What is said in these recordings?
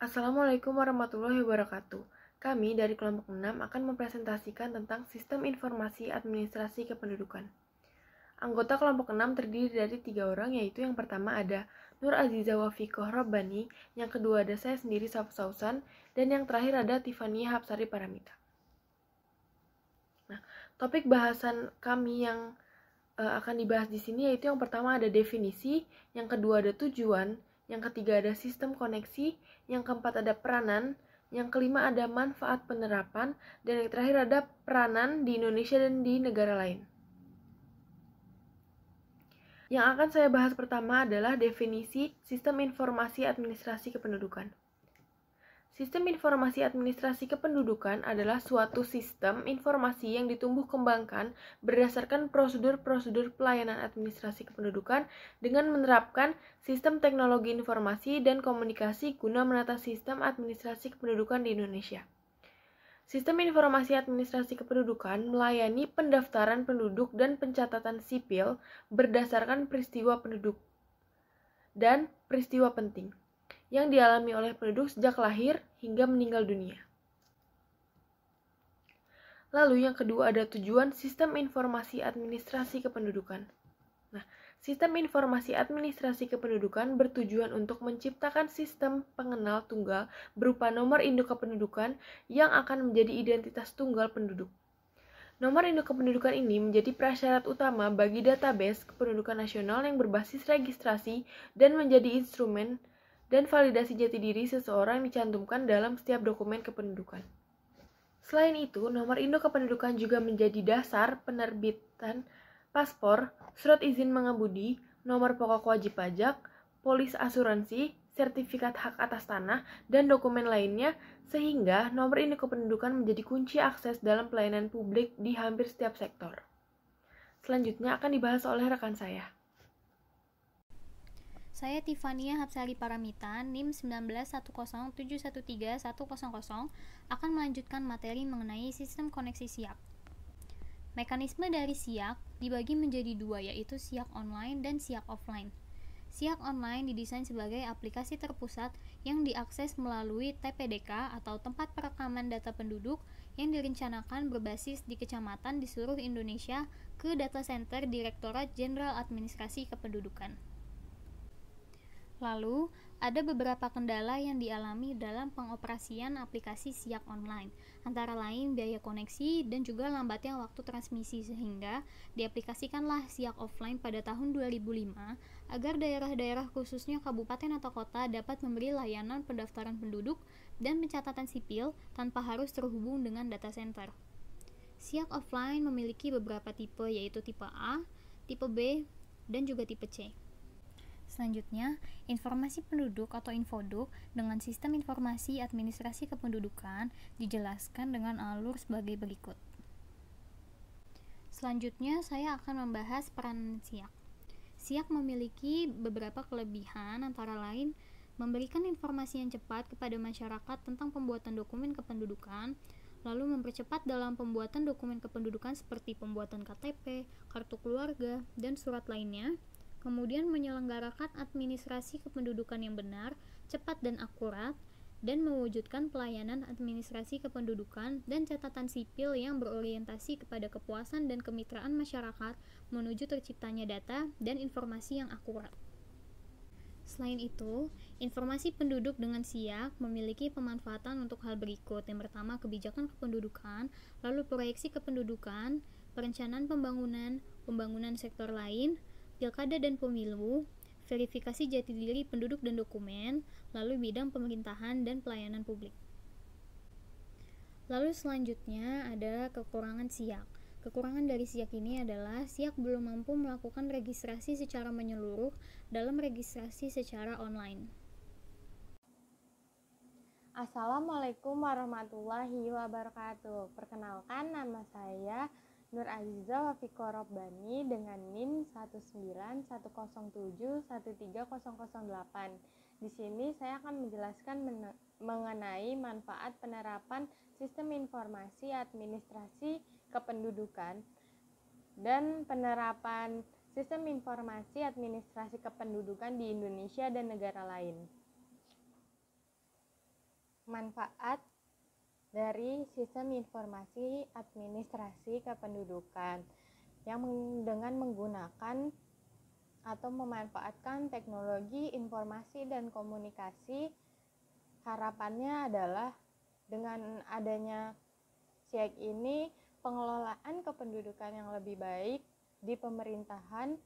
Assalamualaikum warahmatullahi wabarakatuh. Kami dari kelompok 6 akan mempresentasikan tentang Sistem Informasi Administrasi Kependudukan. Anggota kelompok 6 terdiri dari 3 orang, yaitu yang pertama ada Nur Aziza Wafikoh Robbani, yang kedua ada saya sendiri Safa Sausan, dan yang terakhir ada Tifania Hapsari Paramita. Nah, topik bahasan kami yang akan dibahas di sini yaitu yang pertama ada definisi, yang kedua ada tujuan, yang ketiga ada sistem koneksi, yang keempat ada peranan, yang kelima ada manfaat penerapan, dan yang terakhir ada peranan di Indonesia dan di negara lain. Yang akan saya bahas pertama adalah definisi Sistem Informasi Administrasi Kependudukan. Sistem informasi administrasi kependudukan adalah suatu sistem informasi yang ditumbuh kembangkan berdasarkan prosedur-prosedur pelayanan administrasi kependudukan dengan menerapkan sistem teknologi informasi dan komunikasi guna menata sistem administrasi kependudukan di Indonesia. Sistem informasi administrasi kependudukan melayani pendaftaran penduduk dan pencatatan sipil berdasarkan peristiwa penduduk dan peristiwa penting yang dialami oleh penduduk sejak lahir hingga meninggal dunia. Lalu yang kedua ada tujuan sistem informasi administrasi kependudukan. Nah, sistem informasi administrasi kependudukan bertujuan untuk menciptakan sistem pengenal tunggal berupa nomor induk kependudukan yang akan menjadi identitas tunggal penduduk. Nomor induk kependudukan ini menjadi prasyarat utama bagi database kependudukan nasional yang berbasis registrasi dan menjadi instrumen dan validasi jati diri seseorang dicantumkan dalam setiap dokumen kependudukan. Selain itu, nomor induk kependudukan juga menjadi dasar penerbitan paspor, surat izin mengemudi, nomor pokok wajib pajak, polis asuransi, sertifikat hak atas tanah, dan dokumen lainnya, sehingga nomor induk kependudukan menjadi kunci akses dalam pelayanan publik di hampir setiap sektor. Selanjutnya akan dibahas oleh rekan saya. Saya Tifania Hapsari Paramita, NIM 1910713100, akan melanjutkan materi mengenai sistem koneksi SIAK. Mekanisme dari SIAK dibagi menjadi dua, yaitu SIAK online dan SIAK offline. SIAK online didesain sebagai aplikasi terpusat yang diakses melalui TPDK atau tempat perekaman data penduduk yang direncanakan berbasis di kecamatan di seluruh Indonesia ke data center Direktorat Jenderal Administrasi Kependudukan. Lalu, ada beberapa kendala yang dialami dalam pengoperasian aplikasi SIAK online, antara lain biaya koneksi dan juga lambatnya waktu transmisi, sehingga diaplikasikanlah SIAK offline pada tahun 2005 agar daerah-daerah khususnya kabupaten atau kota dapat memberi layanan pendaftaran penduduk dan pencatatan sipil tanpa harus terhubung dengan data center. SIAK offline memiliki beberapa tipe, yaitu tipe A, tipe B, dan juga tipe C. Selanjutnya, informasi penduduk atau infoduk dengan sistem informasi administrasi kependudukan dijelaskan dengan alur sebagai berikut. Selanjutnya, saya akan membahas peranan SIAK. SIAK memiliki beberapa kelebihan, antara lain memberikan informasi yang cepat kepada masyarakat tentang pembuatan dokumen kependudukan, lalu mempercepat dalam pembuatan dokumen kependudukan seperti pembuatan KTP, kartu keluarga, dan surat lainnya. Kemudian menyelenggarakan administrasi kependudukan yang benar, cepat dan akurat, dan mewujudkan pelayanan administrasi kependudukan dan catatan sipil yang berorientasi kepada kepuasan dan kemitraan masyarakat menuju terciptanya data dan informasi yang akurat. Selain itu, informasi penduduk dengan SIAK memiliki pemanfaatan untuk hal berikut. Yang pertama, kebijakan kependudukan, lalu proyeksi kependudukan, perencanaan pembangunan sektor lain, pilkada dan pemilu, verifikasi jati diri penduduk dan dokumen, lalu bidang pemerintahan dan pelayanan publik. Lalu selanjutnya ada kekurangan SIAK. Kekurangan dari SIAK ini adalah SIAK belum mampu melakukan registrasi secara menyeluruh dalam registrasi secara online. Assalamualaikum warahmatullahi wabarakatuh. Perkenalkan, nama saya Nur Aziza Wafikoh Robbani dengan NIM 19107130008. Di sini saya akan menjelaskan mengenai manfaat penerapan sistem informasi administrasi kependudukan dan penerapan sistem informasi administrasi kependudukan di Indonesia dan negara lain. manfaat dari sistem informasi administrasi kependudukan yang dengan menggunakan atau memanfaatkan teknologi informasi dan komunikasi. Harapannya adalah dengan adanya SIAK ini pengelolaan kependudukan yang lebih baik di pemerintahan,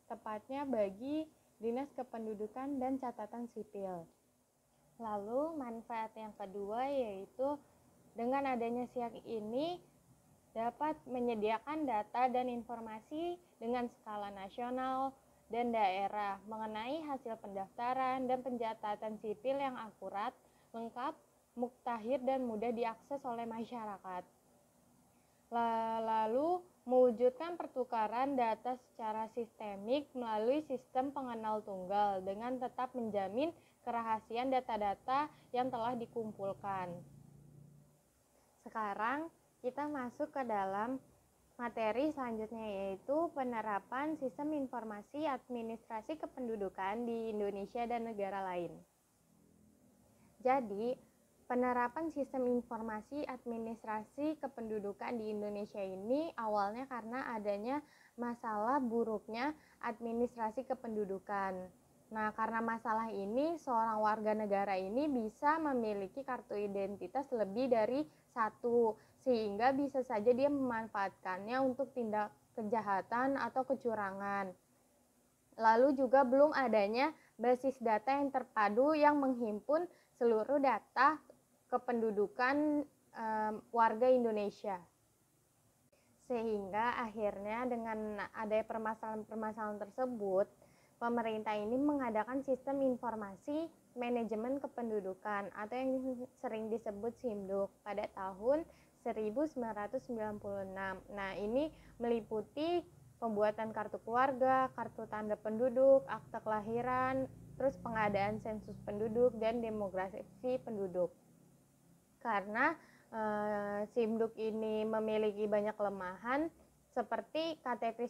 tepatnya bagi Dinas Kependudukan dan Catatan Sipil. Lalu manfaat yang kedua yaitu dengan adanya SIAK ini dapat menyediakan data dan informasi dengan skala nasional dan daerah mengenai hasil pendaftaran dan pencatatan sipil yang akurat, lengkap, muktahir, dan mudah diakses oleh masyarakat. Lalu mewujudkan pertukaran data secara sistemik melalui sistem pengenal tunggal dengan tetap menjamin kerahasiaan data-data yang telah dikumpulkan. Sekarang kita masuk ke dalam materi selanjutnya, yaitu penerapan sistem informasi administrasi kependudukan di Indonesia dan negara lain. Jadi, penerapan sistem informasi administrasi kependudukan di Indonesia ini awalnya karena adanya masalah buruknya administrasi kependudukan. Nah, karena masalah ini, seorang warga negara ini bisa memiliki kartu identitas lebih dari satu, sehingga bisa saja dia memanfaatkannya untuk tindak kejahatan atau kecurangan. Lalu juga belum adanya basis data yang terpadu yang menghimpun seluruh data kependudukan warga Indonesia. Sehingga akhirnya dengan adanya permasalahan-permasalahan tersebut, pemerintah ini mengadakan sistem informasi manajemen kependudukan atau yang sering disebut SIMDUK pada tahun 1996. Nah, ini meliputi pembuatan kartu keluarga, kartu tanda penduduk, akte kelahiran, terus pengadaan sensus penduduk dan demografi penduduk. Karena SIMDUK ini memiliki banyak kelemahan, seperti KTP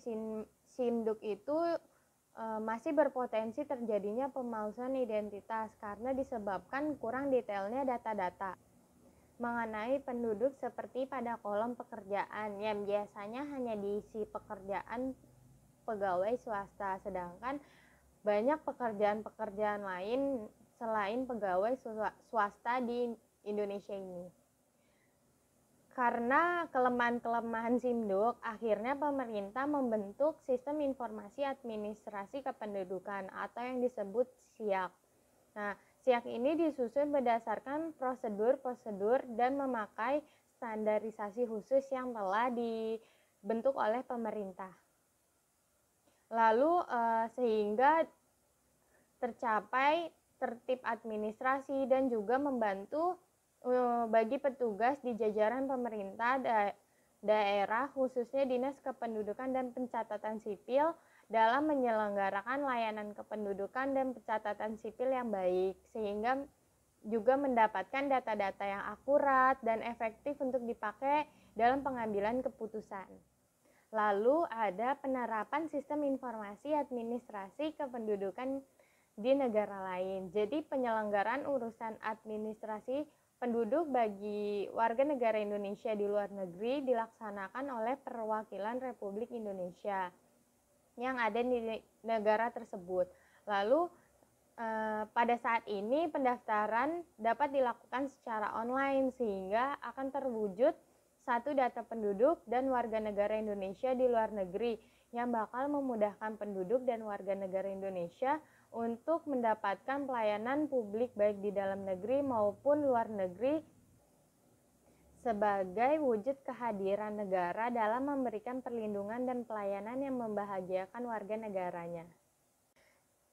SIMDUK itu masih berpotensi terjadinya pemalsuan identitas karena disebabkan kurang detailnya data-data mengenai penduduk seperti pada kolom pekerjaan yang biasanya hanya diisi pekerjaan pegawai swasta, sedangkan banyak pekerjaan-pekerjaan lain selain pegawai swasta di Indonesia ini. Karena kelemahan-kelemahan SIMDUK, akhirnya pemerintah membentuk Sistem Informasi Administrasi Kependudukan atau yang disebut SIAK. Nah, SIAK ini disusun berdasarkan prosedur-prosedur dan memakai standarisasi khusus yang telah dibentuk oleh pemerintah. Lalu sehingga tercapai tertib administrasi dan juga membantu bagi petugas di jajaran pemerintah daerah, khususnya Dinas Kependudukan dan Pencatatan Sipil, dalam menyelenggarakan layanan kependudukan dan pencatatan sipil yang baik, sehingga juga mendapatkan data-data yang akurat dan efektif untuk dipakai dalam pengambilan keputusan. Lalu ada penerapan sistem informasi administrasi kependudukan di negara lain. Jadi penyelenggaraan urusan administrasi penduduk bagi warga negara Indonesia di luar negeri dilaksanakan oleh perwakilan Republik Indonesia yang ada di negara tersebut. Lalu pada saat ini pendaftaran dapat dilakukan secara online sehingga akan terwujud satu data penduduk dan warga negara Indonesia di luar negeri yang bakal memudahkan penduduk dan warga negara Indonesia untuk mendapatkan pelayanan publik baik di dalam negeri maupun luar negeri sebagai wujud kehadiran negara dalam memberikan perlindungan dan pelayanan yang membahagiakan warga negaranya.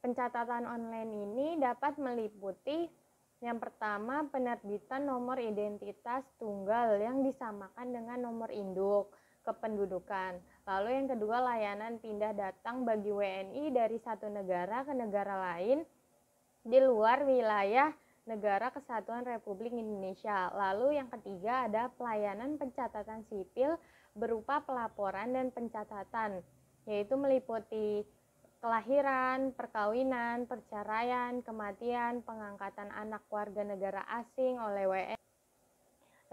Pencatatan online ini dapat meliputi yang pertama, penerbitan nomor identitas tunggal yang disamakan dengan nomor induk kependudukan. Lalu yang kedua, layanan pindah datang bagi WNI dari satu negara ke negara lain di luar wilayah Negara Kesatuan Republik Indonesia. Lalu yang ketiga ada pelayanan pencatatan sipil berupa pelaporan dan pencatatan, yaitu meliputi kelahiran, perkawinan, perceraian, kematian, pengangkatan anak warga negara asing oleh WNI.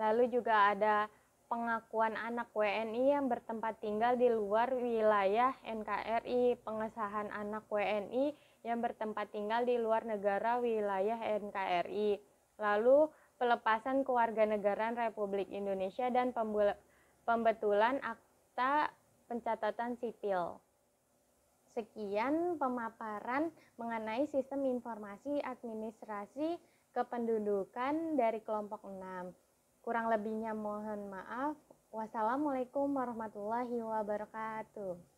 Lalu juga ada pengakuan anak WNI yang bertempat tinggal di luar wilayah NKRI, pengesahan anak WNI yang bertempat tinggal di luar negara wilayah NKRI. Lalu pelepasan kewarganegaraan Republik Indonesia dan pembetulan akta pencatatan sipil. Sekian pemaparan mengenai sistem informasi administrasi kependudukan dari kelompok 6. Kurang lebihnya mohon maaf. Wassalamualaikum warahmatullahi wabarakatuh.